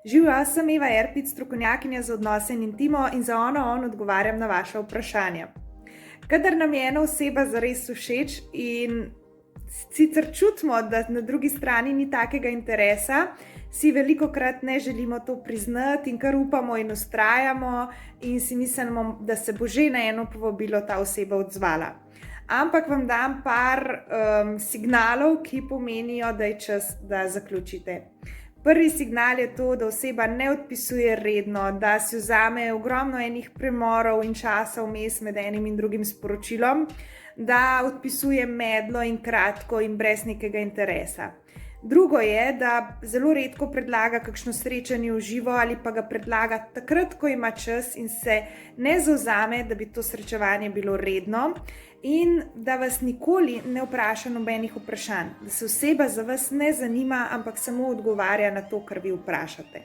Živijo, sem Eva Erpic, strokovnjakinja za odnose in intimo in za on odgovarjam na vaše vprašanja. Kadar nam je ena oseba zares všeč in sicer čutimo, da na drugi strani ni takega interesa, si velikokrat ne želimo to priznati in kar upamo in vztrajamo in si mislimo, da se bo že na eno povabilo ta oseba odzvala. Ampak vam dam par signalov, ki pomenijo, da je čas, da zaključite. Prvi signal je to, da oseba ne odpisuje redno, da si vzame ogromno enih premorov in časa vmes med enim in drugim sporočilom, da odpisuje medlo in kratko in brez nekega interesa. Drugo je, da zelo redko predlaga kakšno srečanje v živo ali pa ga predlaga takrat, ko ima čas in se ne zavzame, da bi to srečevanje bilo redno in da vas nikoli ne vpraša nobenih vprašanj, da se oseba za vas ne zanima, ampak samo odgovarja na to, kar vi vprašate.